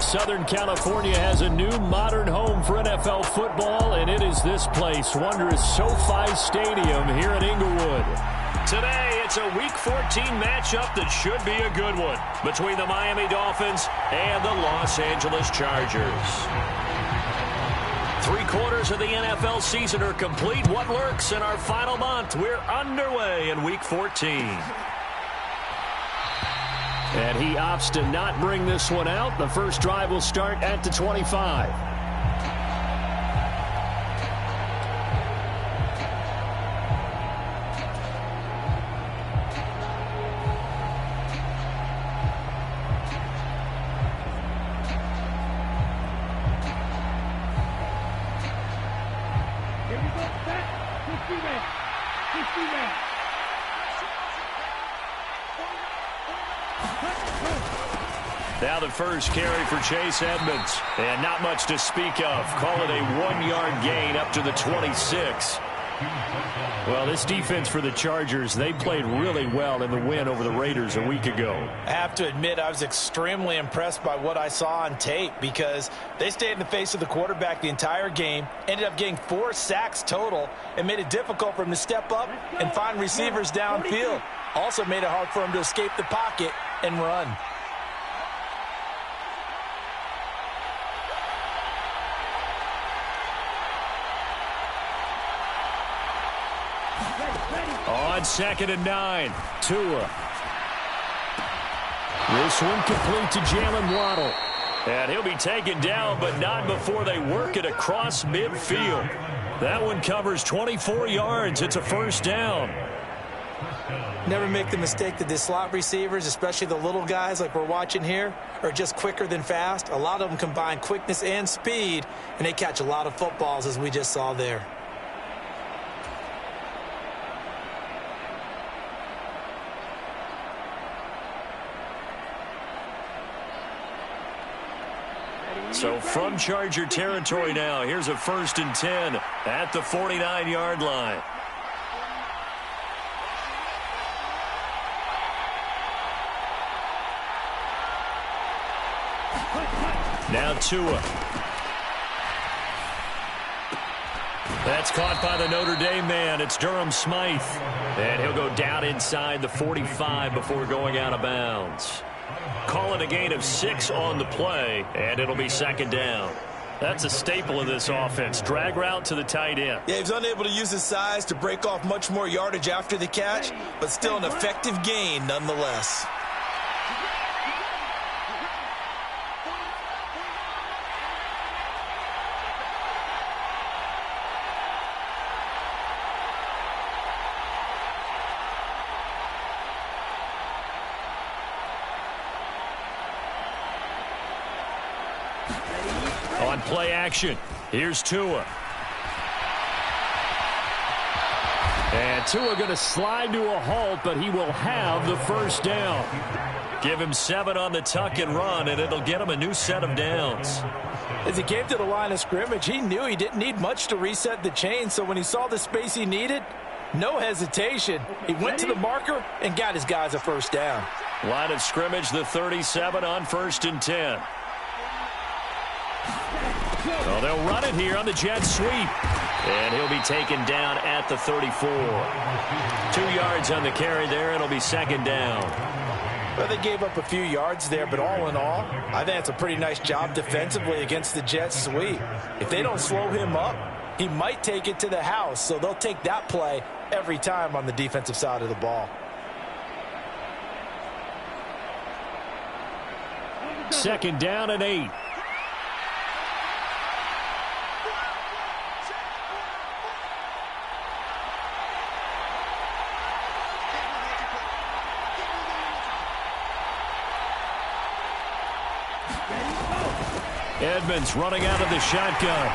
Southern California has a new modern home for NFL football, and it is this place, wondrous SoFi Stadium here in Inglewood. Today, it's a Week 14 matchup that should be a good one between the Miami Dolphins and the Los Angeles Chargers. 3/4 of the NFL season are complete. What lurks in our final month? We're underway in Week 14. And he opts to not bring this one out. The first drive will start at the 25. Now the first carry for Chase Edmonds. And not much to speak of. Call it a 1-yard gain up to the 26. Well, this defense for the Chargers, they played really well in the win over the Raiders a week ago. I have to admit, I was extremely impressed by what I saw on tape because they stayed in the face of the quarterback the entire game, ended up getting 4 sacks total, and made it difficult for him to step up and find receivers downfield. Also made it hard for him to escape the pocket and run. On 2nd and 9, Tua. This one complete to Jalen Waddle. And he'll be taken down, but not before they work it across midfield. That one covers 24 yards. It's a first down. Never make the mistake that the slot receivers, especially the little guys like we're watching here, are just quicker than fast. A lot of them combine quickness and speed, and they catch a lot of footballs, as we just saw there. So from Charger territory now, here's a 1st and 10 at the 49-yard line. Now Tua. That's caught by the Notre Dame man. It's Durham Smythe. And he'll go down inside the 45 before going out of bounds. Call it a gain of 6 on the play, and it'll be 2nd down. That's a staple of this offense. Drag route to the tight end. Yeah, he's unable to use his size to break off much more yardage after the catch, but still an effective gain nonetheless. On play action, here's Tua. And Tua going to slide to a halt, but he will have the first down. Give him 7 on the tuck and run, and it'll get him a new set of downs. As he came to the line of scrimmage, he knew he didn't need much to reset the chain, so when he saw the space he needed, no hesitation. He went to the marker and got his guys a first down. Line of scrimmage, the 37 on 1st and 10. Well, they'll run it here on the jet sweep. And he'll be taken down at the 34. 2 yards on the carry there. It'll be 2nd down. Well, they gave up a few yards there, but all in all, I think it's a pretty nice job defensively against the jet sweep. If they don't slow him up, he might take it to the house. So they'll take that play every time on the defensive side of the ball. 2nd down and 8. Edmonds running out of the shotgun.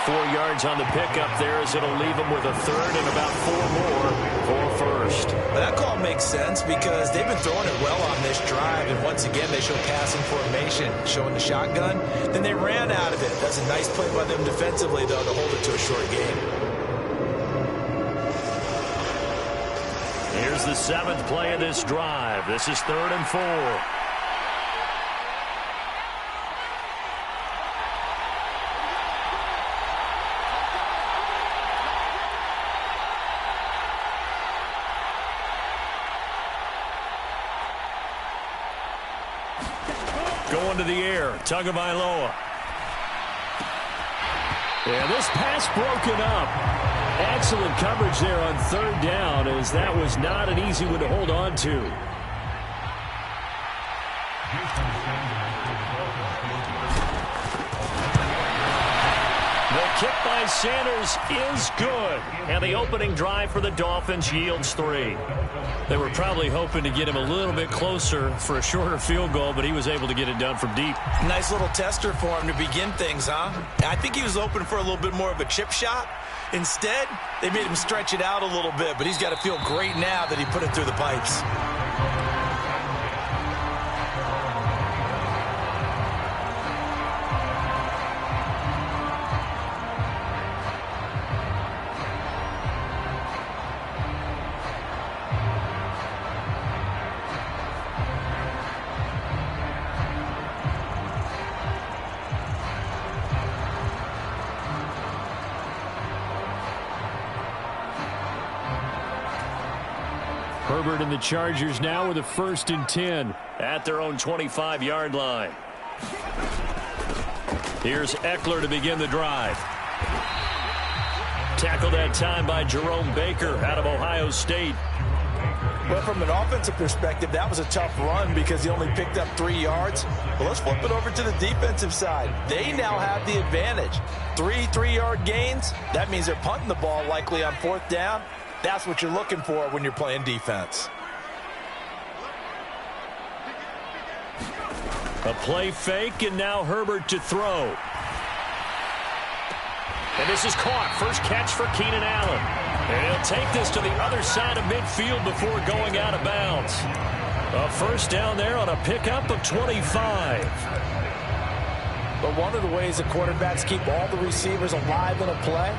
4 yards on the pickup there as it'll leave him with a 3rd and about 4 more for 1st. Well, that call makes sense because they've been throwing it well on this drive, and once again they show passing formation, showing the shotgun. Then they ran out of it. That's a nice play by them defensively, though, to hold it to a short game. Here's the 7th play of this drive. This is 3rd and 4. Going to the air, Tagovailoa. And this pass broken up. Excellent coverage there on third down, as that was not an easy one to hold on to. The kick by Sanders is good. And the opening drive for the Dolphins yields 3. They were probably hoping to get him a little bit closer for a shorter field goal, but he was able to get it done from deep. Nice little tester for him to begin things, huh? I think he was hoping for a little bit more of a chip shot. Instead, they made him stretch it out a little bit, but he's got to feel great now that he put it through the pipes. Herbert and the Chargers now with a 1st and 10 at their own 25-yard line. Here's Eckler to begin the drive. Tackled that time by Jerome Baker out of Ohio State. But from an offensive perspective, that was a tough run because he only picked up 3 yards. But let's flip it over to the defensive side. They now have the advantage. 3 3-yard gains. That means they're punting the ball likely on 4th down. That's what you're looking for when you're playing defense. A play fake, and now Herbert to throw. And this is caught. First catch for Keenan Allen. And he'll take this to the other side of midfield before going out of bounds. A 1st down there on a pickup of 25. But one of the ways the quarterbacks keep all the receivers alive in a play,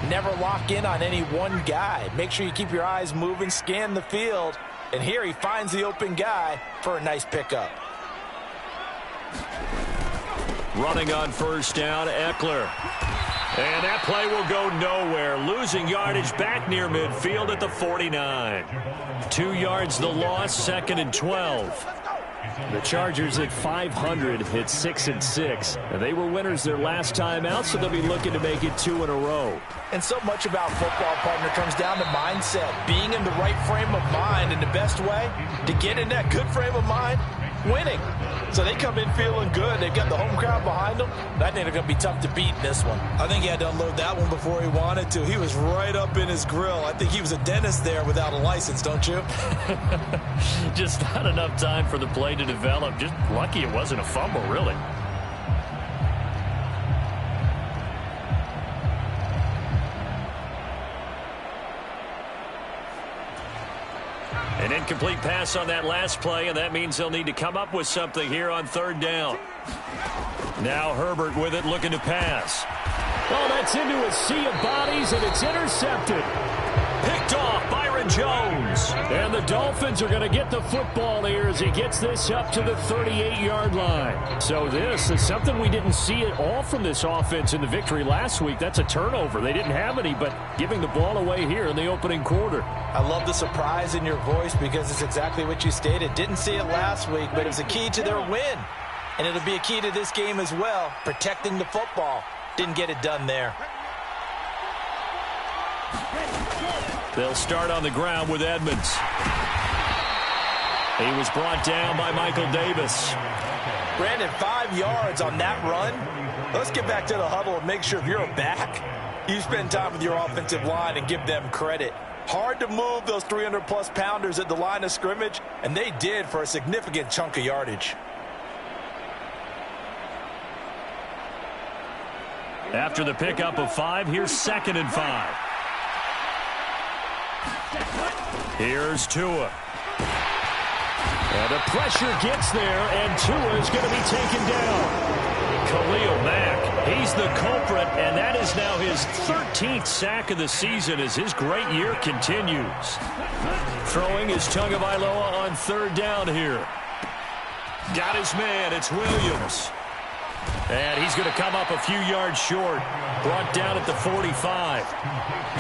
never lock in on any one guy. Make sure you keep your eyes moving, scan the field. And here he finds the open guy for a nice pickup. Running on 1st down, Eckler. And that play will go nowhere. Losing yardage back near midfield at the 49. 2 yards the loss, 2nd and 12. The Chargers at 500 hit 6 and 6. And they were winners their last time out, so they'll be looking to make it 2 in a row. And so much about football, partner, comes down to mindset. Being in the right frame of mind, and the best way to get in that good frame of mind, winning. So they come in feeling good. They've got the home crowd behind them. I think they're going to be tough to beat in this one. I think he had to unload that one before he wanted to. He was right up in his grill. I think he was a dentist there without a license, don't you? Just not enough time for the play to develop. Just lucky it wasn't a fumble, really. An incomplete pass on that last play, and that means they'll need to come up with something here on 3rd down. Now Herbert with it, looking to pass. Oh, that's into a sea of bodies, and it's intercepted. Picked off Byron Jones. And the Dolphins are going to get the football here as he gets this up to the 38-yard line. So this is something we didn't see at all from this offense in the victory last week. That's a turnover. They didn't have any, but giving the ball away here in the opening quarter. I love the surprise in your voice because it's exactly what you stated. Didn't see it last week, but it was a key to their win. And it'll be a key to this game as well, protecting the football. Didn't get it done there. They'll start on the ground with Edmonds. He was brought down by Michael Davis. Brandon, 5 yards on that run. Let's get back to the huddle and make sure if you're back, you spend time with your offensive line and give them credit. Hard to move those 300-plus pounders at the line of scrimmage, and they did for a significant chunk of yardage. After the pickup of 5, here's 2nd and 5. Here's Tua. And the pressure gets there, and Tua is going to be taken down. Khalil Mack, he's the culprit, and that is now his 13th sack of the season as his great year continues. Throwing is Tagovailoa on 3rd down here. Got his man, it's Williams. And he's going to come up a few yards short. Brought down at the 45.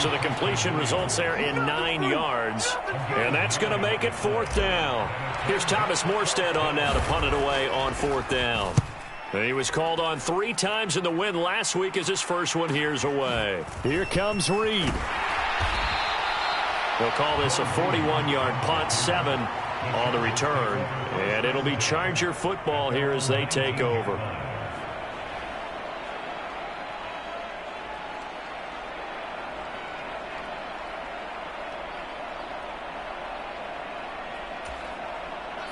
So the completion results there in 9 yards. And that's going to make it 4th down. Here's Thomas Morstead on now to punt it away on 4th down. And he was called on 3 times in the win last week as his first one here's away. Here comes Reed. They'll call this a 41-yard punt, 7 on the return. And it'll be Charger football here as they take over.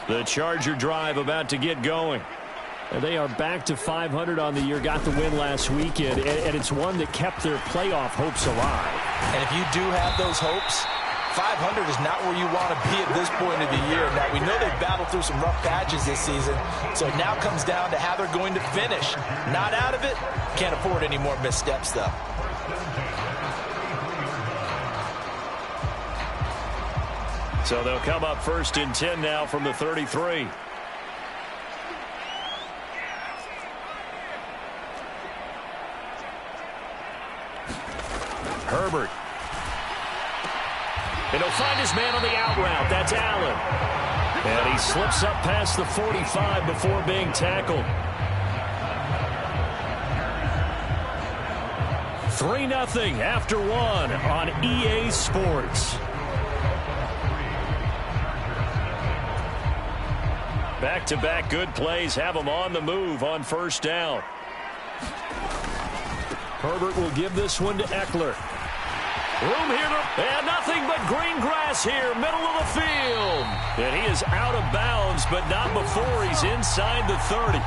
The Charger drive about to get going. And they are back to 500 on the year, got the win last weekend, and it's one that kept their playoff hopes alive. And if you do have those hopes, 500 is not where you want to be at this point of the year. Now, we know they've battled through some rough patches this season, so it now comes down to how they're going to finish. Not out of it, can't afford any more missteps, though. So they'll come up 1st and 10 now from the 33. Herbert. And he'll find his man on the out route. That's Allen. And he slips up past the 45 before being tackled. 3-0 after 1 on EA Sports. Back-to-back good plays have them on the move on 1st down. Herbert will give this one to Eckler. Room here, and nothing but green grass here, middle of the field. And he is out of bounds, but not before he's inside the 30.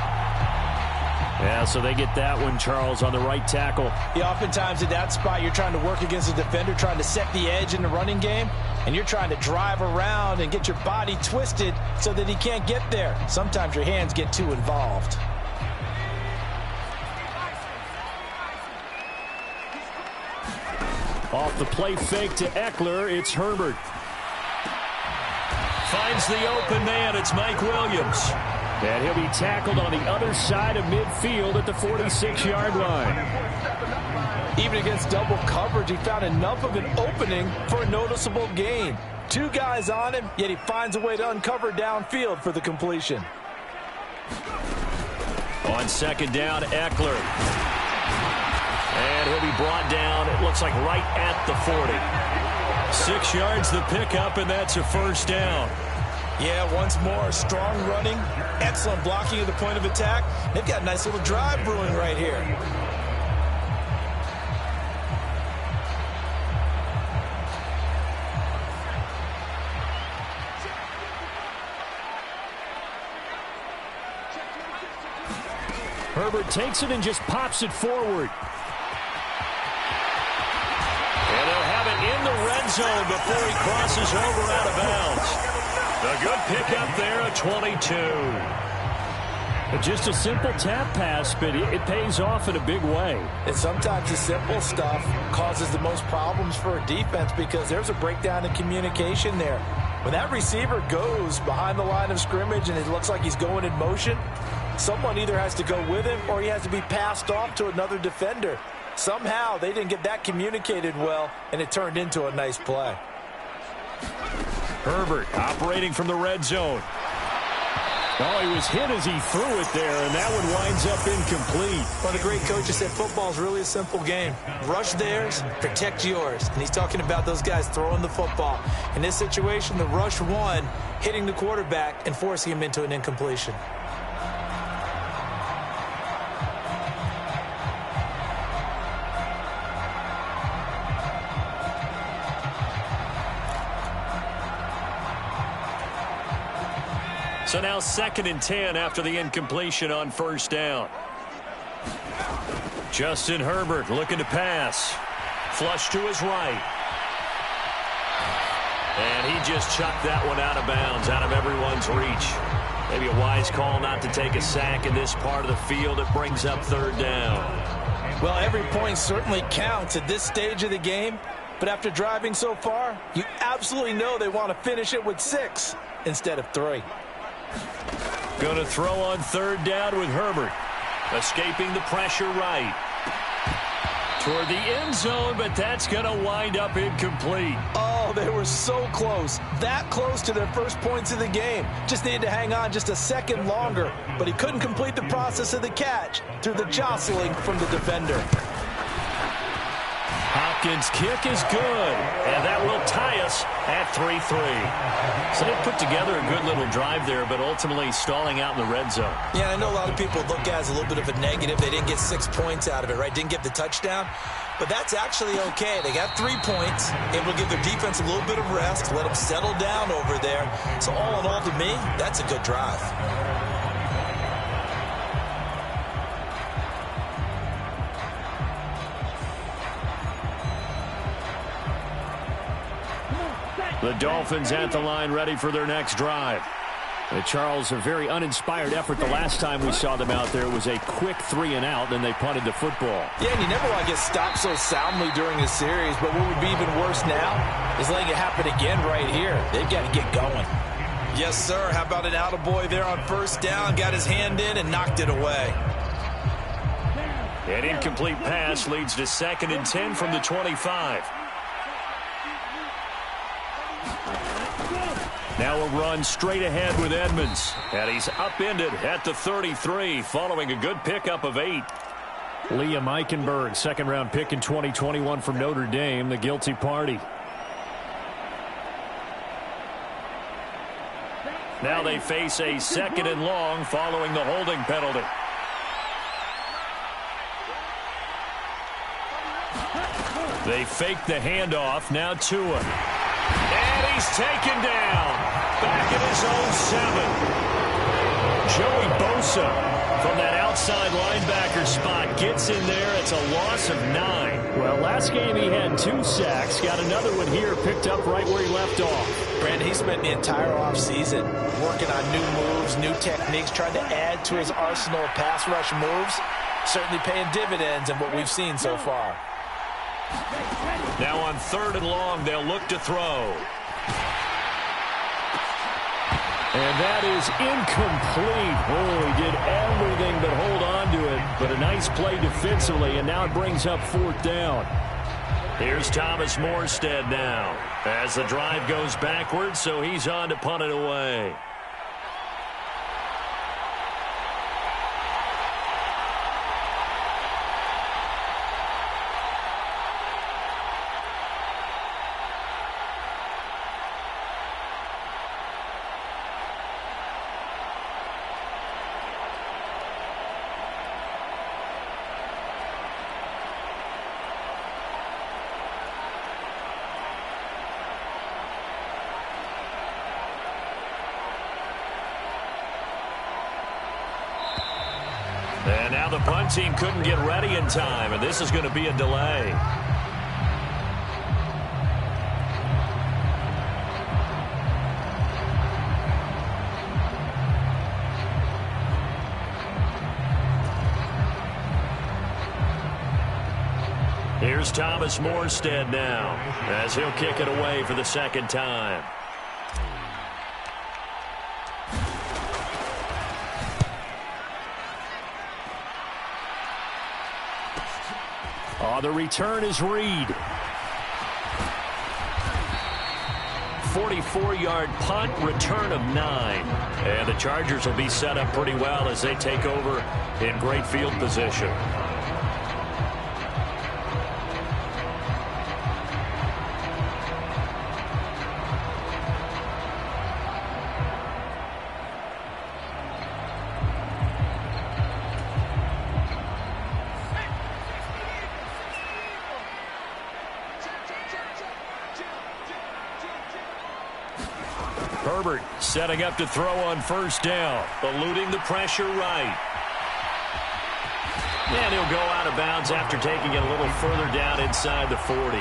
Yeah, so they get that one, Charles, on the right tackle. Yeah, oftentimes at that spot, you're trying to work against a defender, trying to set the edge in the running game, and you're trying to drive around and get your body twisted so that he can't get there. Sometimes your hands get too involved. Off the play fake to Eckler, it's Herbert. Finds the open man, it's Mike Williams. And he'll be tackled on the other side of midfield at the 46-yard line. Even against double coverage, he found enough of an opening for a noticeable gain. 2 guys on him, yet he finds a way to uncover downfield for the completion. On 2nd down, Eckler. And he'll be brought down, it looks like right at the 40. 6 yards the pickup, and that's a 1st down. Yeah, once more, strong running, excellent blocking at the point of attack. They've got a nice little drive brewing right here. Herbert takes it and just pops it forward. And they'll have it in the red zone before he crosses over out of bounds. A good pickup there at 22. Just a simple tap pass, but it pays off in a big way. And sometimes the simple stuff causes the most problems for a defense because there's a breakdown in communication there. When that receiver goes behind the line of scrimmage and it looks like he's going in motion, someone either has to go with him or he has to be passed off to another defender. Somehow they didn't get that communicated well, and it turned into a nice play. Herbert operating from the red zone. Oh, he was hit as he threw it there, and that one winds up incomplete. One of the great coaches said football is really a simple game. Rush theirs, protect yours. And he's talking about those guys throwing the football. In this situation, the rush won, hitting the quarterback and forcing him into an incompletion. So now 2nd and 10 after the incompletion on 1st down. Justin Herbert looking to pass. Flush to his right. And he just chucked that one out of bounds, out of everyone's reach. Maybe a wise call not to take a sack in this part of the field. It brings up 3rd down. Well, every point certainly counts at this stage of the game. But after driving so far, you absolutely know they want to finish it with 6 instead of 3. Going to throw on 3rd down with Herbert. Escaping the pressure right. Toward the end zone, but that's going to wind up incomplete. Oh, they were so close. That close to their first points of the game. Just needed to hang on just a second longer, but he couldn't complete the process of the catch through the jostling from the defender. Hopkins' kick is good, and that will tie us at 3-3. So they put together a good little drive there, but ultimately stalling out in the red zone. Yeah, I know a lot of people look at it as a little bit of a negative. They didn't get 6 points out of it, right? Didn't get the touchdown. But that's actually okay. They got 3 points, able to give their defense a little bit of rest, let them settle down over there. So all in all, to me, that's a good drive. The Dolphins at the line ready for their next drive. Charles, a very uninspired effort the last time we saw them out there. It was a quick 3-and-out, then they punted the football. Yeah, and you never want to get stopped so soundly during the series, but what would be even worse now is letting it happen again right here. They've got to get going. Yes, sir. How about an attaboy there on first down? Got his hand in and knocked it away. An incomplete pass leads to 2nd and 10 from the 25. Now a run straight ahead with Edmonds. And he's upended at the 33 following a good pickup of 8. Liam Eichenberg, second-round pick in 2021 from Notre Dame, the guilty party. Now they face a 2nd and long following the holding penalty. They fake the handoff. Now Tua. And he's taken down. Back at his own 7. Joey Bosa from that outside linebacker spot gets in there. It's a loss of 9. Well, last game he had 2 sacks. Got another one here, picked up right where he left off. Brandon, he spent the entire offseason working on new moves, new techniques, trying to add to his arsenal of pass rush moves. Certainly paying dividends in what we've seen so far. Now on 3rd and long, they'll look to throw. And that is incomplete. Oh, he did everything but hold on to it. But a nice play defensively, and now it brings up 4th down. Here's Thomas Morstead now as the drive goes backwards, so he's on to punt it away. And now the punt team couldn't get ready in time, and this is going to be a delay. Here's Thomas Morstead now as he'll kick it away for the 2nd time. The return is Reed. 44-yard punt, return of 9. And the Chargers will be set up pretty well as they take over in great field position. Herbert setting up to throw on 1st down, eluding the pressure right. And he'll go out of bounds after taking it a little further down inside the 40.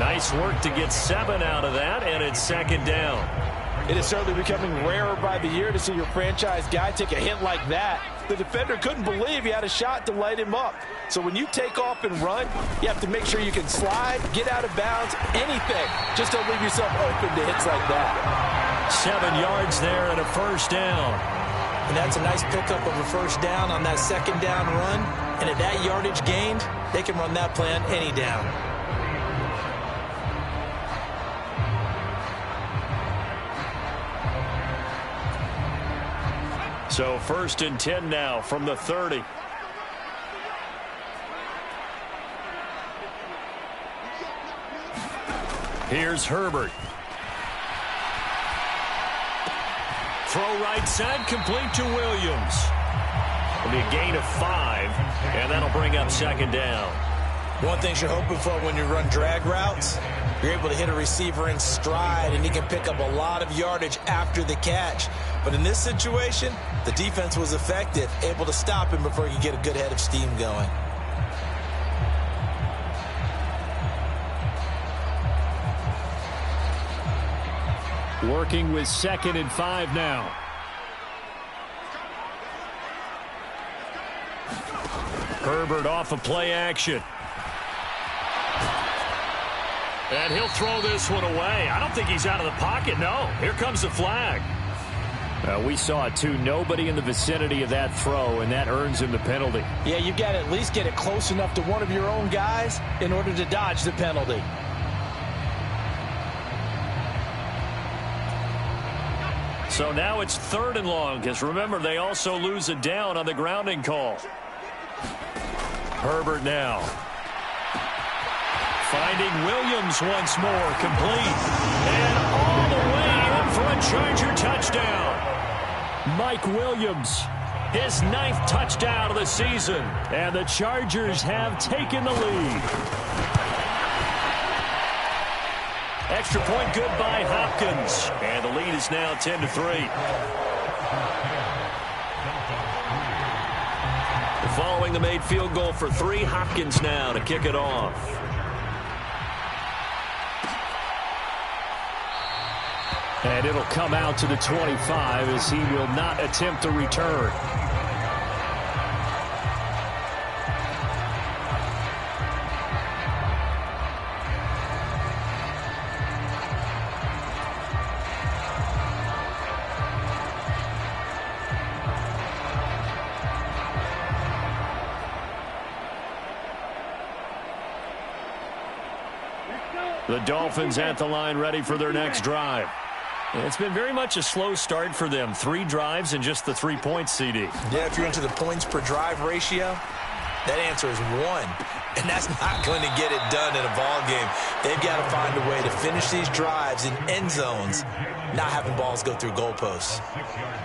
Nice work to get 7 out of that, and it's 2nd down. It is certainly becoming rarer by the year to see your franchise guy take a hit like that. The defender couldn't believe he had a shot to light him up. So when you take off and run, you have to make sure you can slide, get out of bounds, anything. Just don't leave yourself open to hits like that. 7 yards there and a 1st down. And that's a nice pickup of a first down on that second down run. And at that yardage gained, they can run that play on any down. So 1st and 10 now from the 30. Here's Herbert. Throw right side, complete to Williams. It'll be a gain of 5, and that'll bring up 2nd down. One thing you're hoping for when you run drag routes, you're able to hit a receiver in stride, and he can pick up a lot of yardage after the catch. But in this situation, the defense was effective, able to stop him before he could get a good head of steam going. Working with 2nd and 5 now. Herbert off of play action. And he'll throw this one away. I don't think he's out of the pocket, no. Here comes the flag. We saw it too. Nobody in the vicinity of that throw, and that earns him the penalty. Yeah, you've got to at least get it close enough to one of your own guys in order to dodge the penalty. So now it's 3rd and long, because remember, they also lose a down on the grounding call. Herbert now. Finding Williams once more, complete. And all the way in for a Charger touchdown. Mike Williams, his 9th touchdown of the season. And the Chargers have taken the lead. Extra point good by Hopkins. And the lead is now 10-3. Following the made field goal for 3, Hopkins now to kick it off. And it'll come out to the 25 as he will not attempt to return. The Dolphins at the line ready for their next drive. It's been very much a slow start for them. 3 drives and just the 3 points, CD. Yeah, if you're into the points per drive ratio, that answer is 1. And that's not going to get it done in a ball game. They've got to find a way to finish these drives in end zones, not having balls go through goalposts.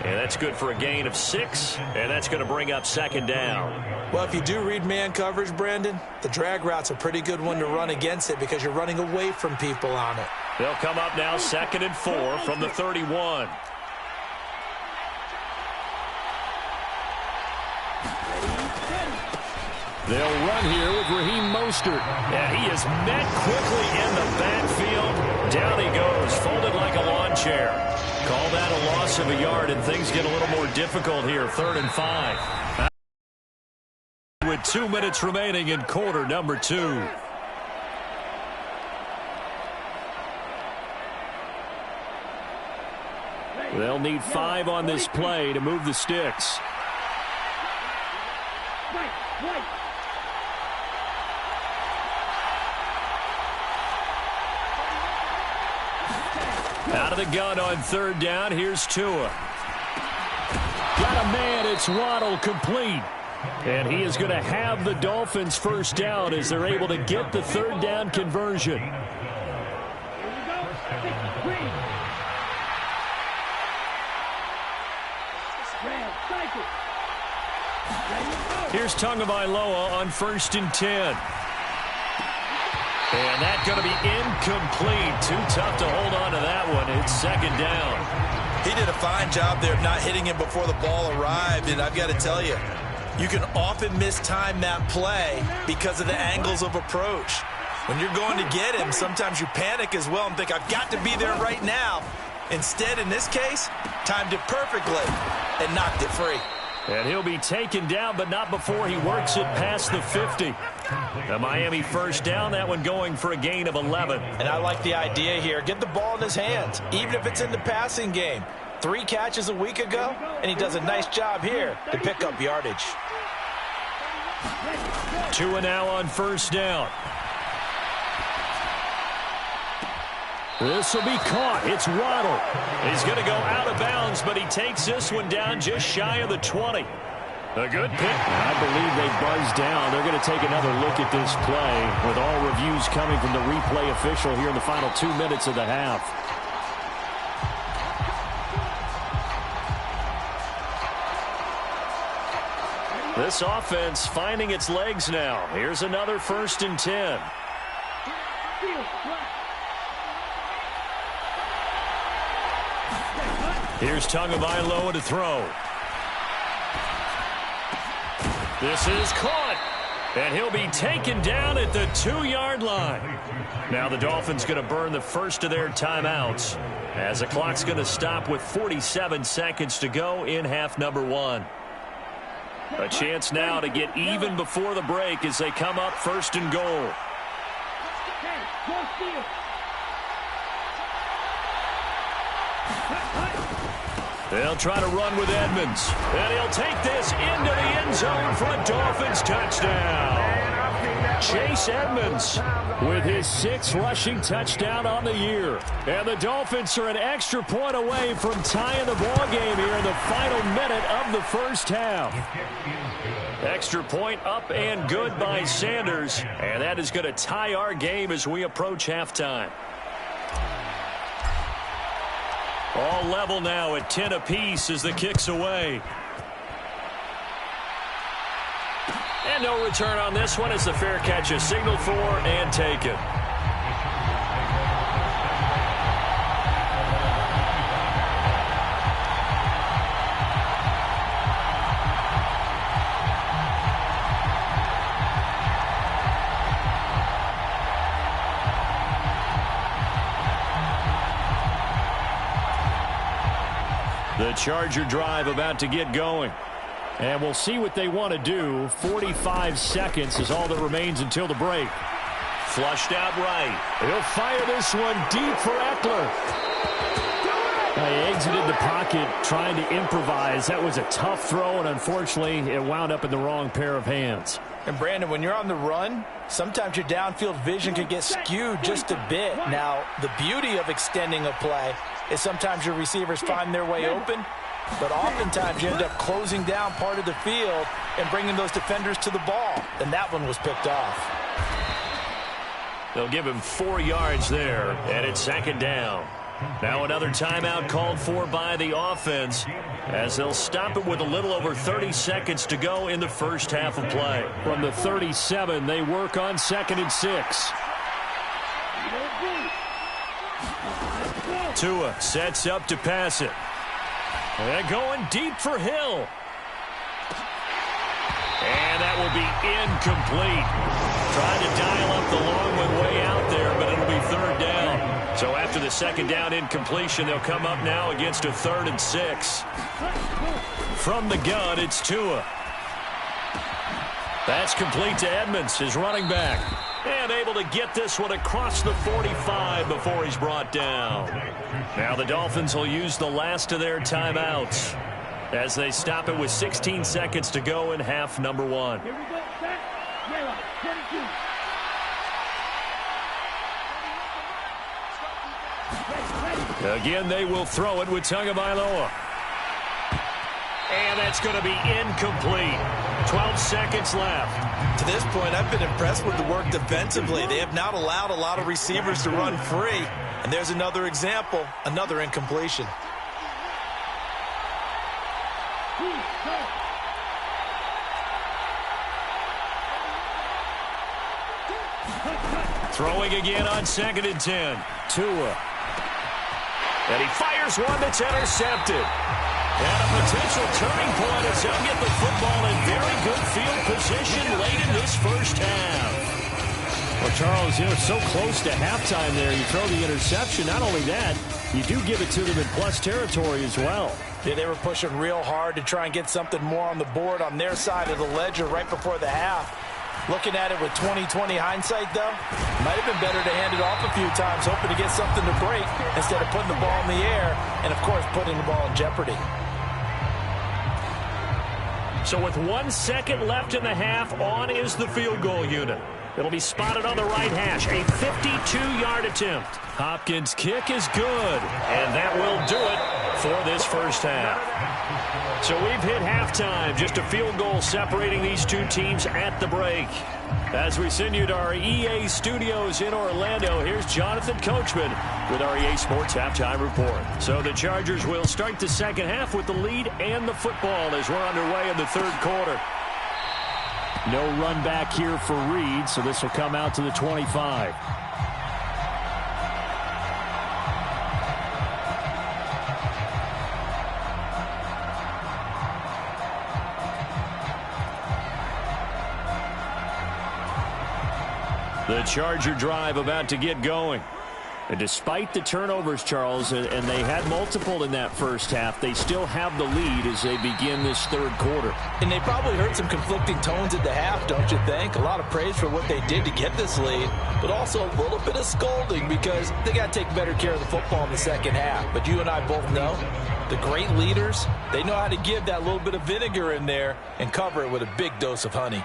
And that's good for a gain of 6, and that's going to bring up 2nd down. Well, if you do read man coverage, Brandon, the drag route's a pretty good one to run against it because you're running away from people on it. They'll come up now 2nd and 4 from the 31. They'll run here with Raheem Mostert. And he is met quickly in the backfield. Down he goes, folded like a lawn chair. Call that a loss of a yard, and things get a little more difficult here. 3rd and 5. With 2 minutes remaining in quarter number 2. They'll need 5 on this play to move the sticks. Out of the gun on 3rd down. Here's Tua. Got a man. It's Waddle, complete. And he is going to have the Dolphins first down as they're able to get the 3rd down conversion. Here's Tagovailoa on 1st and 10. And that's going to be incomplete. Too tough to hold on to that one. It's 2nd down. He did a fine job there of not hitting him before the ball arrived. And I've got to tell you, you can often mistime that play because of the angles of approach. When you're going to get him, sometimes you panic as well and think, I've got to be there right now. Instead, in this case, timed it perfectly and knocked it free. And he'll be taken down, but not before he works it past the 50. The Miami first down, that one going for a gain of 11. And I like the idea here. Get the ball in his hands, even if it's in the passing game. 3 catches a week ago, and he does a nice job here to pick up yardage. 2 now on first down. This will be caught. It's Waddle. He's going to go out of bounds, but he takes this one down just shy of the 20. A good pick. I believe they buzzed down. They're going to take another look at this play with all reviews coming from the replay official here in the final 2 minutes of the half. This offense finding its legs now. Here's another 1st and 10. Here's Tagovailoa to throw. This is caught, and he'll be taken down at the 2-yard line. Now the Dolphins going to burn the first of their timeouts as the clock's going to stop with 47 seconds to go in half number 1. A chance now to get even before the break as they come up 1st and goal. They'll try to run with Edmonds. And he'll take this into the end zone for a Dolphins touchdown. Chase Edmonds with his 6th rushing touchdown on the year. And the Dolphins are an extra point away from tying the ball game here in the final minute of the first half. Extra point up and good by Sanders. And that is going to tie our game as we approach halftime. All level now at 10 apiece as the kick's away. And no return on this one as the fair catch is signaled for and taken. The Charger drive about to get going. And we'll see what they want to do. 45 seconds is all that remains until the break. Flushed out right. He'll fire this one deep for Eckler. He exited the pocket trying to improvise. That was a tough throw, and unfortunately, it wound up in the wrong pair of hands. And, Brandon, when you're on the run, sometimes your downfield vision can get skewed just a bit. Now, the beauty of extending a play is sometimes your receivers find their way open, but oftentimes you end up closing down part of the field and bringing those defenders to the ball. And that one was picked off. They'll give him 4 yards there, and it's 2nd down. Now another timeout called for by the offense as they'll stop it with a little over 30 seconds to go in the first half of play. From the 37, they work on 2nd and 6. Tua sets up to pass it. And going deep for Hill. And that will be incomplete. Trying to dial up the long one way out there, but it'll be 3rd down. So after the 2nd down incompletion, they'll come up now against a 3rd and 6. From the gun, it's Tua. That's complete to Edmonds, his running back. And able to get this one across the 45 before he's brought down. Now the Dolphins will use the last of their timeouts as they stop it with 16 seconds to go in half number 1. Here we go, set. Yellow, 22. Again, they will throw it with Tagovailoa. And that's going to be incomplete. 12 seconds left. To this point, I've been impressed with the work defensively. They have not allowed a lot of receivers to run free. And there's another example, another incompletion. Throwing again on 2nd and 10. Tua. And he fires one that's intercepted. And a potential turning point as he'll get the football in very good field position late in this first half. Well, Charles, you know, so close to halftime there. You throw the interception. Not only that, you do give it to them in plus territory as well. Yeah, they were pushing real hard to try and get something more on the board on their side of the ledger right before the half. Looking at it with 20/20 hindsight, though, might have been better to hand it off a few times, hoping to get something to break instead of putting the ball in the air and, of course, putting the ball in jeopardy. So with 1 second left in the half, on is the field goal unit. It'll be spotted on the right hash, a 52-yard attempt. Hopkins' kick is good, and that will do it for this first half. So we've hit halftime, just a field goal separating these two teams at the break. As we send you to our EA studios in Orlando, here's Jonathan Coachman with our EA Sports Halftime Report. So the Chargers will start the second half with the lead and the football as we're underway in the third quarter. No run back here for Reed, so this will come out to the 25. The Charger drive about to get going. And despite the turnovers, Charles, and they had multiple in that first half, they still have the lead as they begin this third quarter. And they probably heard some conflicting tones at the half, don't you think? A lot of praise for what they did to get this lead, but also a little bit of scolding because they got to take better care of the football in the second half. But you and I both know the great leaders, they know how to give that little bit of vinegar in there and cover it with a big dose of honey.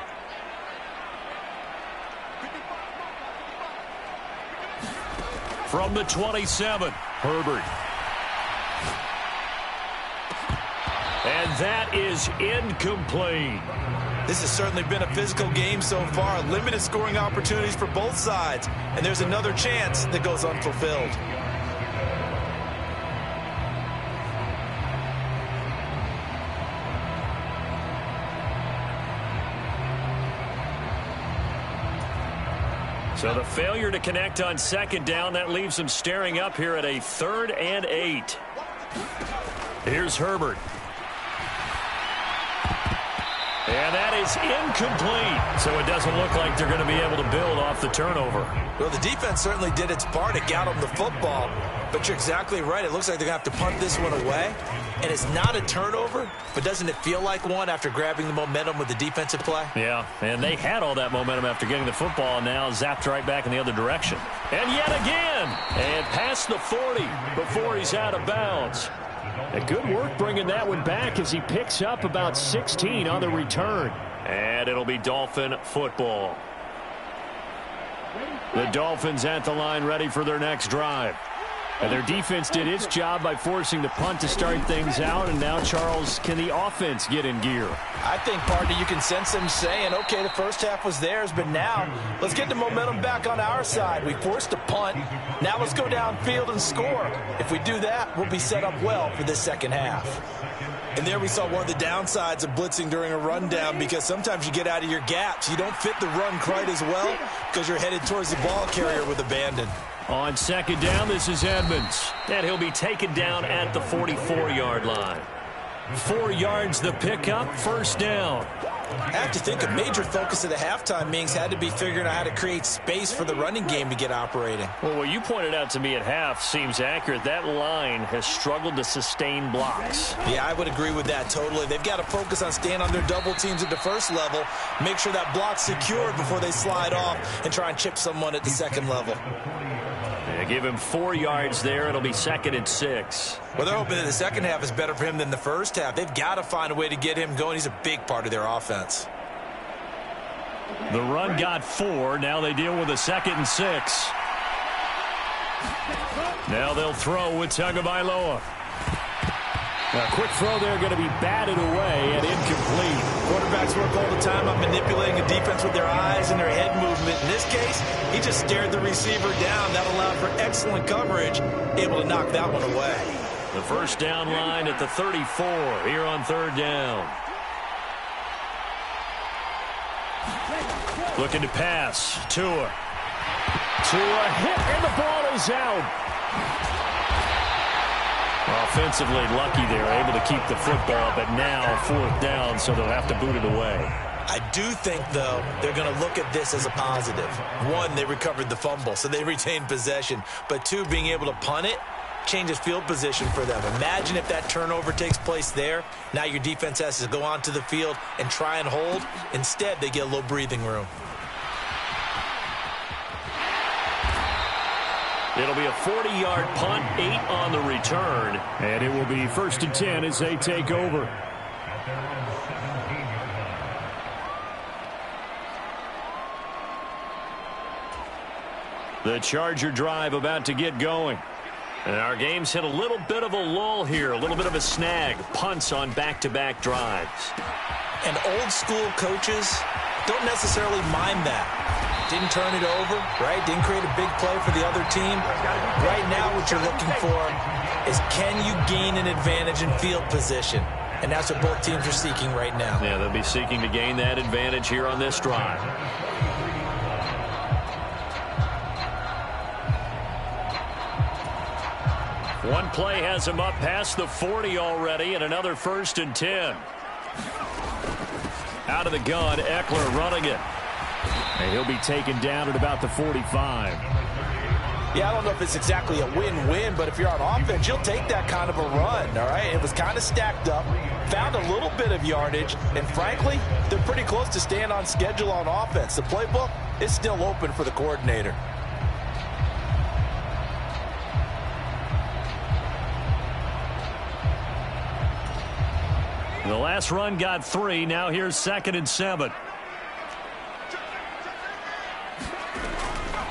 From the 27, Herbert. And that is incomplete. This has certainly been a physical game so far. Limited scoring opportunities for both sides. And there's another chance that goes unfulfilled. So the failure to connect on second down, that leaves them staring up here at a 3rd and 8. Here's Herbert. And that is incomplete. So it doesn't look like they're going to be able to build off the turnover. Well, the defense certainly did its part to get them the football. But you're exactly right. It looks like they're going to have to punt this one away. And it's not a turnover, but doesn't it feel like one after grabbing the momentum with the defensive play? Yeah, and they had all that momentum after getting the football, and now zapped right back in the other direction. And yet again, and past the 40 before he's out of bounds. And good work bringing that one back as he picks up about 16 on the return. And it'll be Dolphin football. The Dolphins at the line ready for their next drive. And their defense did its job by forcing the punt to start things out. And now, Charles, can the offense get in gear? I think, partner, you can sense them saying, okay, the first half was theirs, but now let's get the momentum back on our side. We forced a punt. Now let's go downfield and score. If we do that, we'll be set up well for this second half. And there we saw one of the downsides of blitzing during a rundown, because sometimes you get out of your gaps. You don't fit the run quite as well because you're headed towards the ball carrier with abandon. On second down, this is Edmonds. And he'll be taken down at the 44-yard line. 4 yards the pickup, first down. I have to think a major focus of the halftime meetings had to be figuring out how to create space for the running game to get operating. Well, what you pointed out to me at half seems accurate. That line has struggled to sustain blocks. Yeah, I would agree with that totally. They've got to focus on staying on their double teams at the first level, make sure that block's secured before they slide off and try and chip someone at the second level. They give him 4 yards there. It'll be 2nd and 6. Well, they're hoping that the second half is better for him than the first half. They've got to find a way to get him going. He's a big part of their offense. The run got 4. Now they deal with a 2nd and 6. Now they'll throw with Tagovailoa. A quick throw there, going to be batted away and incomplete. Quarterbacks work all the time on manipulating a defense with their eyes and their head movement. In this case, he just stared the receiver down. That allowed for excellent coverage, able to knock that one away. The first down line at the 34 here on third down. Looking to pass. Tua. Tua hit, and the ball is out. Offensively lucky they're able to keep the football, but now 4th down, so they'll have to boot it away. I do think, though, they're going to look at this as a positive. 1, they recovered the fumble, so they retained possession. But 2, being able to punt it, changes field position for them. Imagine if that turnover takes place there. Now your defense has to go onto the field and try and hold. Instead, they get a little breathing room. It'll be a 40-yard punt, 8 on the return. And it will be 1st and 10 as they take over. The Charger drive about to get going. And our game's hit a little bit of a lull here, a little bit of a snag. Punts on back-to-back drives. And old-school coaches don't necessarily mind that. Didn't turn it over, right? Didn't create a big play for the other team. Right now what you're looking for is, can you gain an advantage in field position? And that's what both teams are seeking right now. Yeah, they'll be seeking to gain that advantage here on this drive. One play has him up past the 40 already, and another 1st and 10. Out of the gun, Eckler running it. And he'll be taken down at about the 45. Yeah, I don't know if it's exactly a win-win, but if you're on offense, you'll take that kind of a run, all right? It was kind of stacked up, found a little bit of yardage, and frankly, they're pretty close to staying on schedule on offense. The playbook is still open for the coordinator. The last run got 3. Now here's 2nd and 7.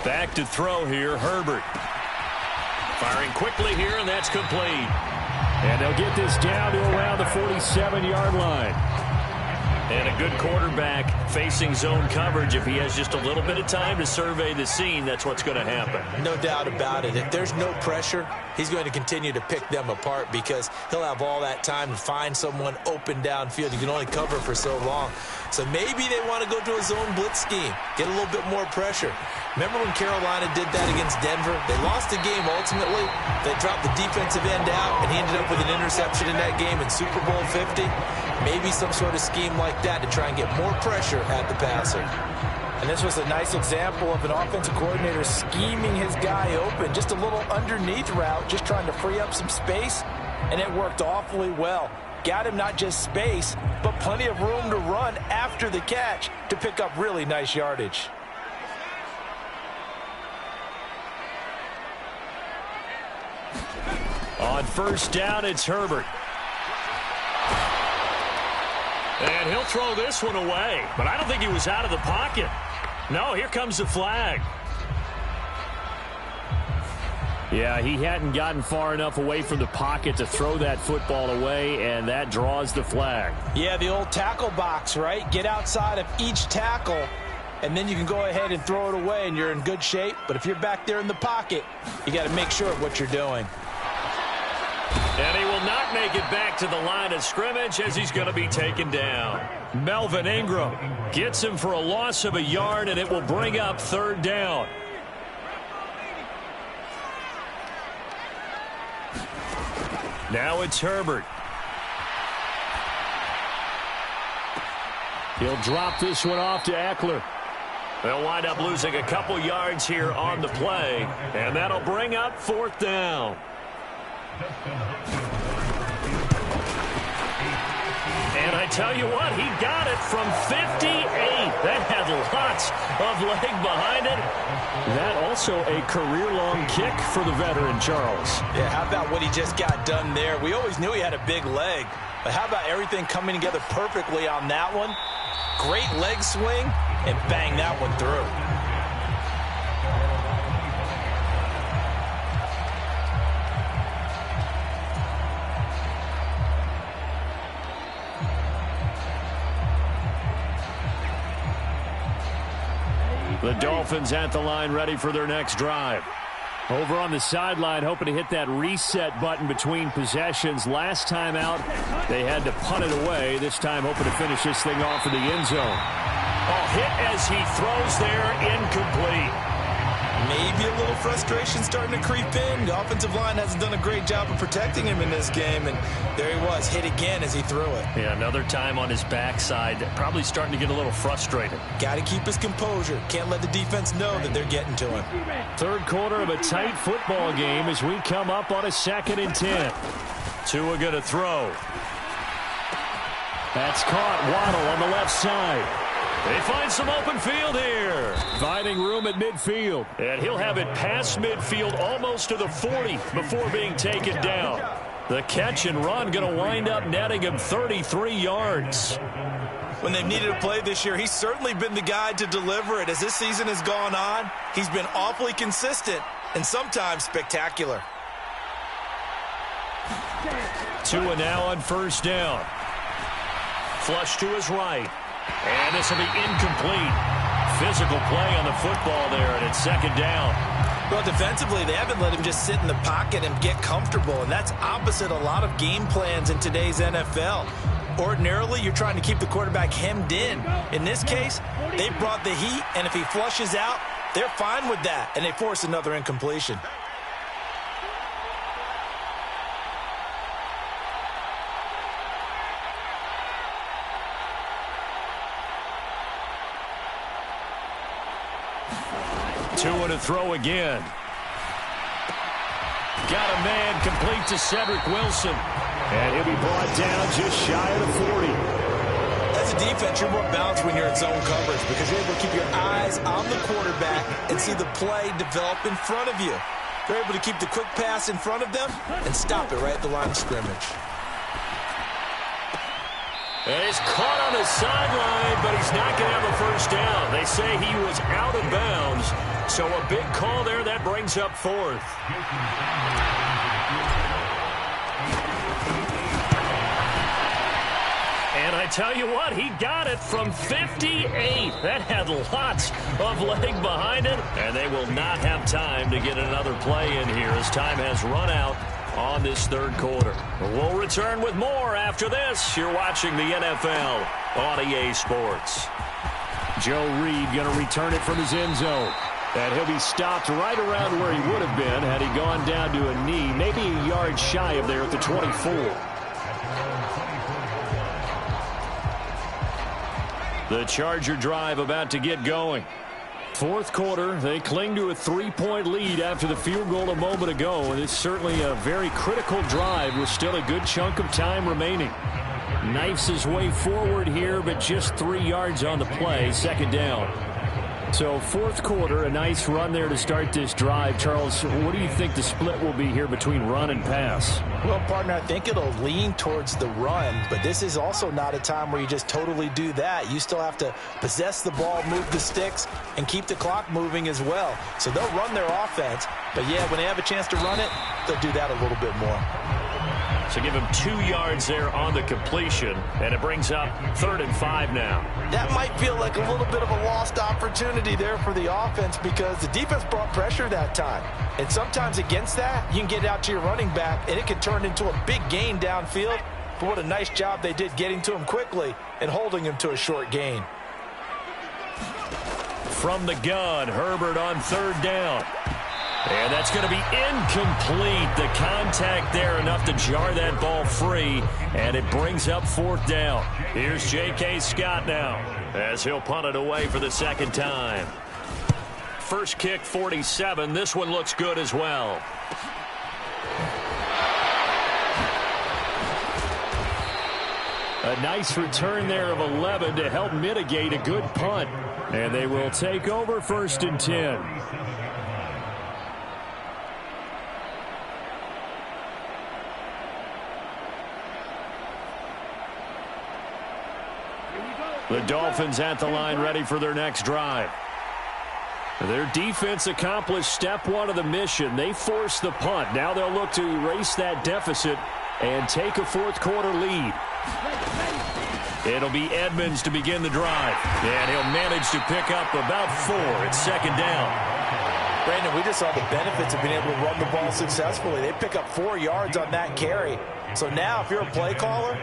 Back to throw here, Herbert. Firing quickly here, and that's complete. And they'll get this down to around the 47-yard line. And a good quarterback facing zone coverage. If he has just a little bit of time to survey the scene, that's what's going to happen. No doubt about it. If there's no pressure, he's going to continue to pick them apart because he'll have all that time to find someone open downfield. You can only cover for so long. So maybe they want to go to a zone blitz scheme, get a little bit more pressure. Remember when Carolina did that against Denver? They lost the game ultimately. They dropped the defensive end out, and he ended up with an interception in that game in Super Bowl 50. Maybe some sort of scheme like that to try and get more pressure at the passer. And this was a nice example of an offensive coordinator scheming his guy open. Just a little underneath route, just trying to free up some space, and it worked awfully well. Got him not just space, but plenty of room to run after the catch to pick up really nice yardage. On 1st down, it's Herbert. And he'll throw this one away, but I don't think he was out of the pocket. No, here comes the flag. Yeah, he hadn't gotten far enough away from the pocket to throw that football away, and that draws the flag. Yeah, the old tackle box, right? Get outside of each tackle, and then you can go ahead and throw it away, and you're in good shape. But if you're back there in the pocket, you got to make sure of what you're doing. And he will not make it back to the line of scrimmage as he's going to be taken down. Melvin Ingram gets him for a loss of a yard, and it will bring up 3rd down. Now it's Herbert. He'll drop this one off to Eckler. They'll wind up losing a couple yards here on the play, and that'll bring up 4th down. And I tell you what, he got it from 58. That had lots of leg behind it. That also a career-long kick for the veteran, Charles. Yeah, how about what he just got done there? We always knew he had a big leg, but how about everything coming together perfectly on that one? Great leg swing, and bang that one through. The Dolphins at the line ready for their next drive. Over on the sideline, hoping to hit that reset button between possessions. Last time out, they had to punt it away. This time, hoping to finish this thing off in the end zone. Oh, hit as he throws there, incomplete. Maybe a little frustration starting to creep in. The offensive line hasn't done a great job of protecting him in this game, and there he was, hit again as he threw it. Yeah, another time on his backside, probably starting to get a little frustrated. Got to keep his composure. Can't let the defense know that they're getting to him. Third quarter of a tight football game as we come up on a 2nd and 10. Tua going to throw. That's caught. Waddle on the left side. They find some open field here. Finding room at midfield. And he'll have it past midfield almost to the 40 before being taken down. The catch and run going to wind up netting him 33 yards. When they've needed a play this year, he's certainly been the guy to deliver it. As this season has gone on, he's been awfully consistent and sometimes spectacular. Tua now on first down. Flush to his right. And this will be incomplete. Physical play on the football there, and it's 2nd down. Well, defensively, they haven't let him just sit in the pocket and get comfortable, and that's opposite a lot of game plans in today's NFL. Ordinarily, you're trying to keep the quarterback hemmed in. In this case, they brought the heat, and if he flushes out, they're fine with that, and they force another incompletion. Tua to throw again. Got a man complete to Cedric Wilson. And he'll be brought down just shy of the 40. As a defense, you're more balanced when you're in zone coverage because you're able to keep your eyes on the quarterback and see the play develop in front of you. They're able to keep the quick pass in front of them and stop it right at the line of scrimmage. And he's caught on the sideline, but he's not going to have a first down. They say he was out of bounds. So a big call there. That brings up 4th. And I tell you what, he got it from 58. That had lots of leg behind it. And they will not have time to get another play in here as time has run out on this 3rd quarter. We'll return with more after this. You're watching the NFL on EA Sports. Joe Reed going to return it from his end zone. And he'll be stopped right around where he would have been had he gone down to a knee, maybe a yard shy of there at the 24. The Charger drive about to get going. 4th quarter, they cling to a 3-point lead after the field goal a moment ago. And it's certainly a very critical drive with still a good chunk of time remaining. Knifes his way forward here, but just 3 yards on the play, 2nd down. So 4th quarter, a nice run there to start this drive. Charles, what do you think the split will be here between run and pass? Well, partner, I think it'll lean towards the run, but this is also not a time where you just totally do that. You still have to possess the ball, move the sticks, and keep the clock moving as well. So they'll run their offense, but yeah, when they have a chance to run it, they'll do that a little bit more. So give him 2 yards there on the completion, and it brings up 3rd and 5 now. That might feel like a little bit of a lost opportunity there for the offense because the defense brought pressure that time. And sometimes against that, you can get out to your running back, and it can turn into a big gain downfield. But what a nice job they did getting to him quickly and holding him to a short gain. From the gun, Herbert on 3rd down. And that's going to be incomplete. The contact there enough to jar that ball free, and it brings up 4th down. Here's J.K. Scott now as he'll punt it away for the 2nd time. First kick, 47. This one looks good as well. A nice return there of 11 to help mitigate a good punt. And they will take over 1st and 10. The Dolphins at the line ready for their next drive. Their defense accomplished step 1 of the mission. They forced the punt. Now they'll look to erase that deficit and take a 4th quarter lead. It'll be Edmonds to begin the drive. And he'll manage to pick up about 4. It's 2nd down. Brandon, we just saw the benefits of being able to run the ball successfully. They pick up 4 yards on that carry. So now if you're a play caller,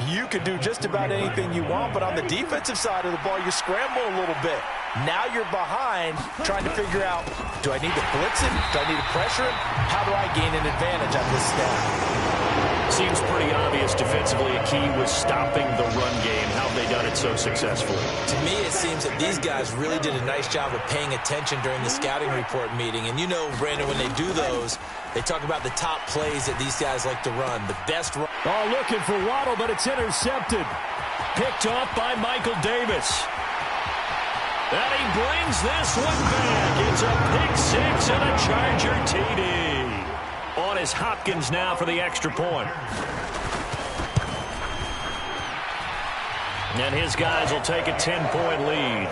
You can do just about anything you want, but on the defensive side of the ball, you scramble a little bit. Now you're behind, trying to figure out, do I need to blitz him? Do I need to pressure him? How do I gain an advantage on this snap? Seems pretty obvious defensively a key was stopping the run game. How have they done it so successfully? To me, it seems that these guys really did a nice job of paying attention during the scouting report meeting. And you know, Brandon, when they do those, they talk about the top plays that these guys like to run. The best run. Oh, looking for Waddle, but it's intercepted. Picked off by Michael Davis. And he brings this one back. It's a pick six and a Charger TD. On is Hopkins now for the extra point. And his guys will take a 10-point lead.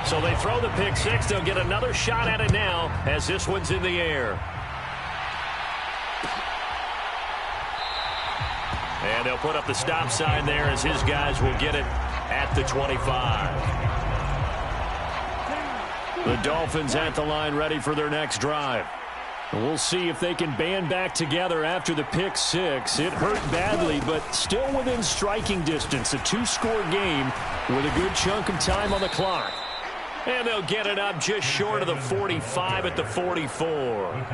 So they throw the pick six. They'll get another shot at it now as this one's in the air. And they'll put up the stop sign there as his guys will get it at the 25. The Dolphins at the line ready for their next drive. We'll see if they can band back together after the pick six. It hurt badly, but still within striking distance. A two-score game with a good chunk of time on the clock. And they'll get it up just short of the 45 at the 44.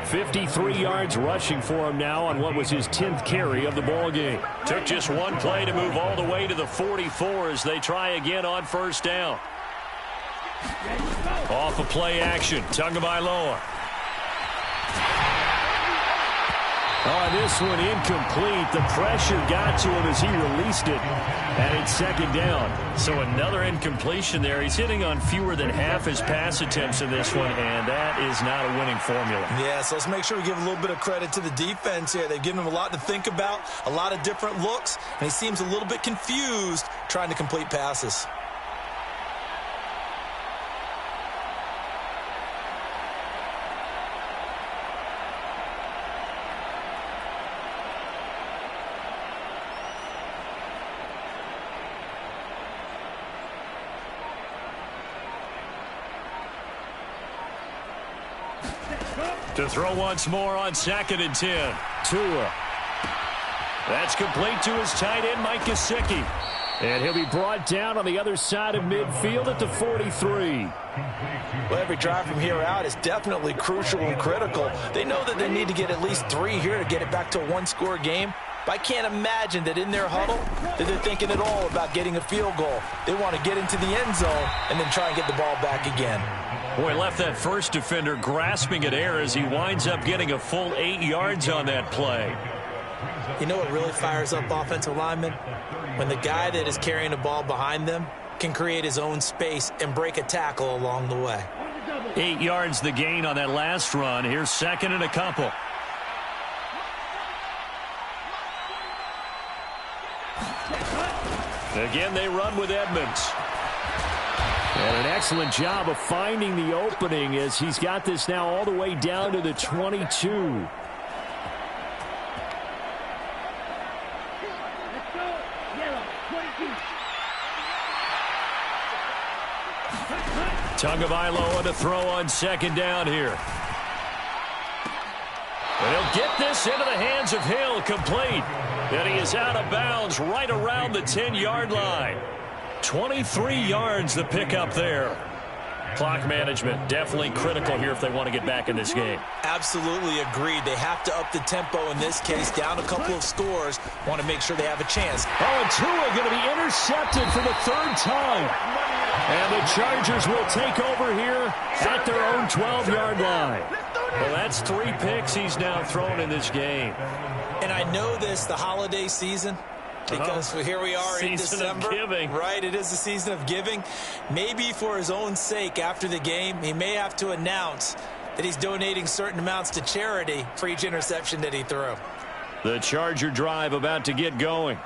53 yards rushing for him now on what was his 10th carry of the ball game. Took just one play to move all the way to the 44 as they try again on first down. Off of play action. Tagovailoa. Oh, this one incomplete. The pressure got to him as he released it. And it's second down. So another incompletion there. He's hitting on fewer than half his pass attempts in this one, and that is not a winning formula. Yeah, so let's make sure we give a little bit of credit to the defense here. They've given him a lot to think about, a lot of different looks, and he seems a little bit confused trying to complete passes. To throw once more on 2nd and 10. Tua. That's complete to his tight end, Mike Gesicki. And he'll be brought down on the other side of midfield at the 43. Well, every drive from here out is definitely crucial and critical. They know that they need to get at least 3 here to get it back to a one-score game. But I can't imagine that in their huddle that they're thinking at all about getting a field goal. They want to get into the end zone and then try and get the ball back again. Boy, left that first defender grasping at air as he winds up getting a full 8 yards on that play. You know what really fires up offensive linemen? When the guy that is carrying the ball behind them can create his own space and break a tackle along the way. 8 yards the gain on that last run. Here's 2nd and a couple. Again, they run with Edmonds. And an excellent job of finding the opening as he's got this now all the way down to the 22. Tagovailoa to throw on 2nd down here. And he'll get this into the hands of Hill, complete. And he is out of bounds right around the 10-yard line. 23 yards the pickup there. Clock management definitely critical here if they want to get back in this game. Absolutely agreed. They have to up the tempo in this case, down a couple of scores. Want to make sure they have a chance. Oh, and Tua going to be intercepted for the 3rd time. And the Chargers will take over here at their own 12-yard line. Well, that's 3 picks he's now thrown in this game. And I know this, the holiday season, because here we are in December. Season of giving. Right, it is the season of giving. Maybe for his own sake after the game, he may have to announce that he's donating certain amounts to charity for each interception that he threw. The Charger drive about to get going.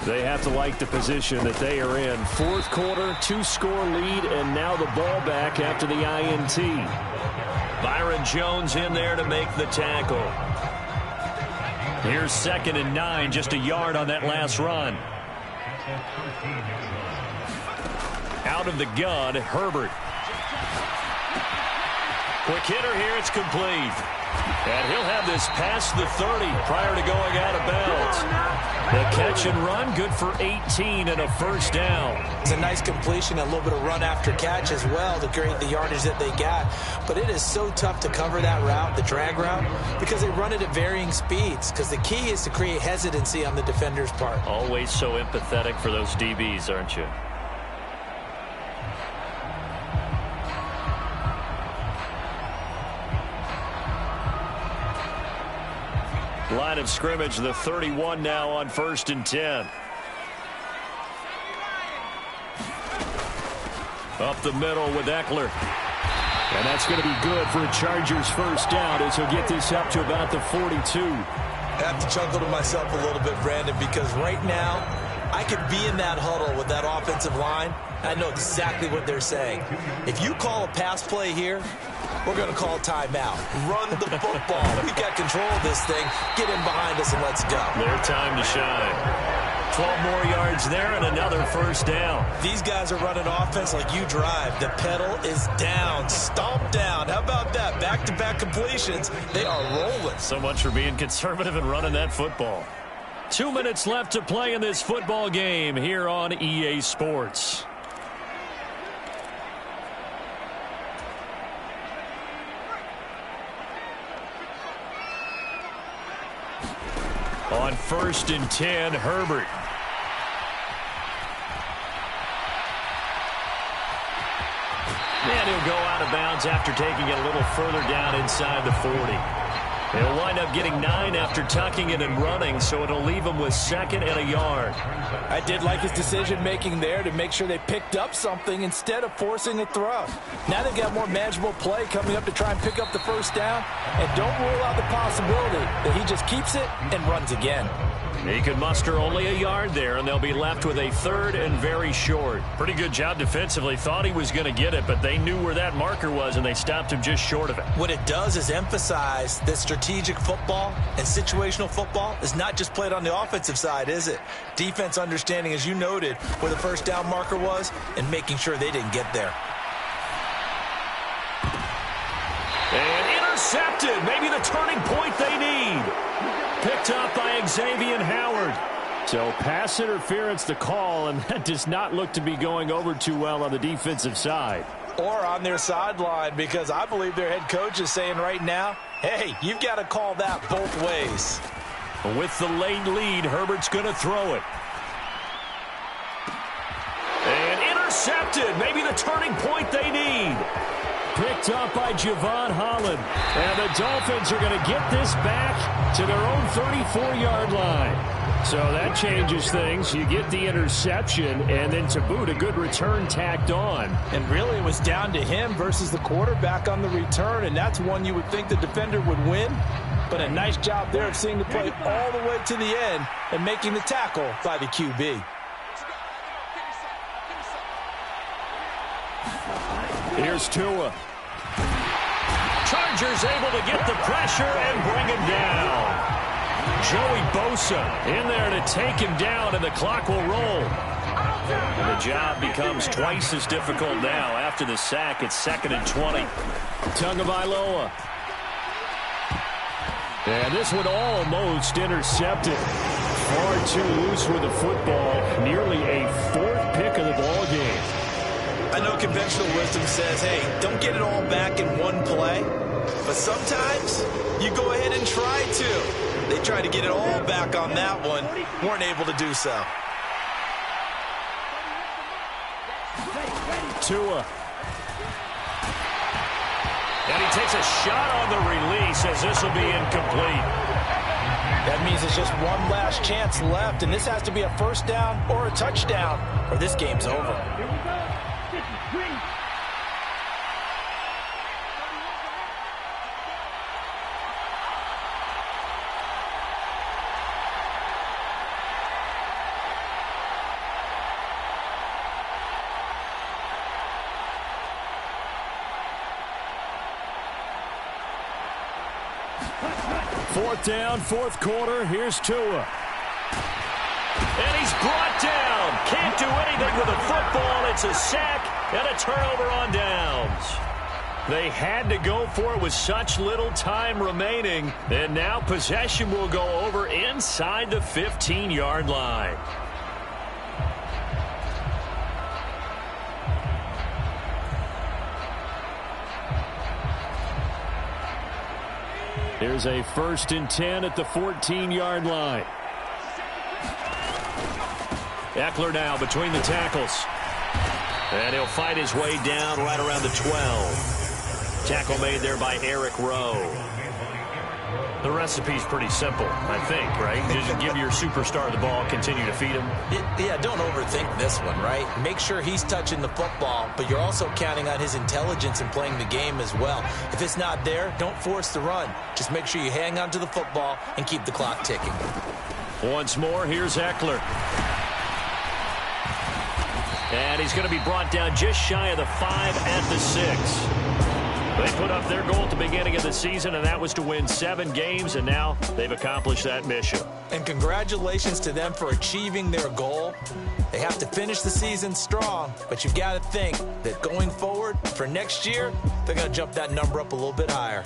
They have to like the position that they are in. 4th quarter, 2-score lead, and now the ball back after the INT. Byron Jones in there to make the tackle. Here's 2nd and 9, just a yard on that last run. Out of the gun, Herbert. Quick hitter here. It's complete. And he'll have this past the 30 prior to going out of bounds. The catch and run, good for 18 and a first down. It's a nice completion, a little bit of run after catch as well to create the yardage that they got. But it is so tough to cover that route, the drag route, because they run it at varying speeds. Because the key is to create hesitancy on the defender's part. Always so empathetic for those DBs, aren't you? Line of scrimmage, the 31 now on 1st and 10. Up the middle with Eckler. And that's going to be good for a Chargers first down as he'll get this up to about the 42. I have to chuckle to myself a little bit, Brandon, because right now I could be in that huddle with that offensive line. I know exactly what they're saying. If you call a pass play here, we're going to call timeout. Run the football. We've got control of this thing. Get in behind us and let's go. Their time to shine. 12 more yards there and another first down. These guys are running offense like you drive. The pedal is down. Stomp down. How about that? Back-to-back completions. They are rolling. So much for being conservative and running that football. 2 minutes left to play in this football game here on EA Sports. On 1st and 10, Herbert. And he'll go out of bounds after taking it a little further down inside the 40. He'll wind up getting 9 after tucking it and running, so it'll leave him with 2nd and a yard. I did like his decision-making there to make sure they picked up something instead of forcing a throw. Now they've got more manageable play coming up to try and pick up the first down, and don't rule out the possibility that he just keeps it and runs again. He could muster only a yard there, and they'll be left with a 3rd and very short. Pretty good job defensively. Thought he was going to get it, but they knew where that marker was, and they stopped him just short of it. What it does is emphasize that strategic football and situational football is not just played on the offensive side, is it? Defense understanding, as you noted, where the first down marker was and making sure they didn't get there. And intercepted. Maybe the turning point they need. Picked up by Xavier Howard. So pass interference the call, and that does not look to be going over too well on the defensive side. Or on their sideline, because I believe their head coach is saying right now, hey, you've got to call that both ways. With the late lead, Herbert's going to throw it. And intercepted. Maybe the turning point they need. Picked up by Javon Holland. And the Dolphins are going to get this back to their own 34-yard line. So that changes things. You get the interception, and then to boot, a good return tacked on. And really, it was down to him versus the quarterback on the return, and that's one you would think the defender would win. But a nice job there of seeing the play all the way to the end and making the tackle by the QB. Here's Tua. Chargers able to get the pressure and bring him down. Joey Bosa in there to take him down, and the clock will roll. And the job becomes twice as difficult now. After the sack, it's 2nd and 20. Tagovailoa. And this one almost intercepted. Far too loose with the football. Nearly a 4th pick of the ball game. I know conventional wisdom says, hey, don't get it all back in one play. But sometimes you go ahead and try to. They tried to get it all back on that one. Weren't able to do so. Tua. And he takes a shot on the release as this will be incomplete. That means it's just one last chance left, and this has to be a first down or a touchdown, or this game's over. Here we go. This is green. Fourth down, 4th quarter. Here's Tua. And he's brought down. Can't do anything with the football. It's a sack and a turnover on downs. They had to go for it with such little time remaining. And now possession will go over inside the 15-yard line. Here's a 1st and 10 at the 14-yard line. Eckler now between the tackles. And he'll fight his way down right around the 12. Tackle made there by Eric Rowe. The recipe's pretty simple, I think, right? Just give your superstar the ball, continue to feed him. Yeah, don't overthink this one, right? Make sure he's touching the football, but you're also counting on his intelligence in playing the game as well. If it's not there, don't force the run. Just make sure you hang on to the football and keep the clock ticking. Once more, here's Eckler. And he's going to be brought down just shy of the 5 at the 6. They put up their goal at the beginning of the season, and that was to win 7 games, and now they've accomplished that mission. And congratulations to them for achieving their goal. They have to finish the season strong, but you've got to think that going forward for next year, they're going to jump that number up a little bit higher.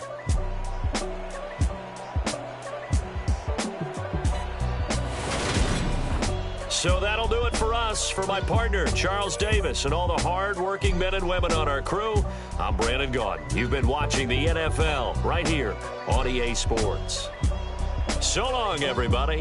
So that'll do it for us. For my partner, Charles Davis, and all the hard-working men and women on our crew, I'm Brandon Gaudin. You've been watching the NFL right here on EA Sports. So long, everybody.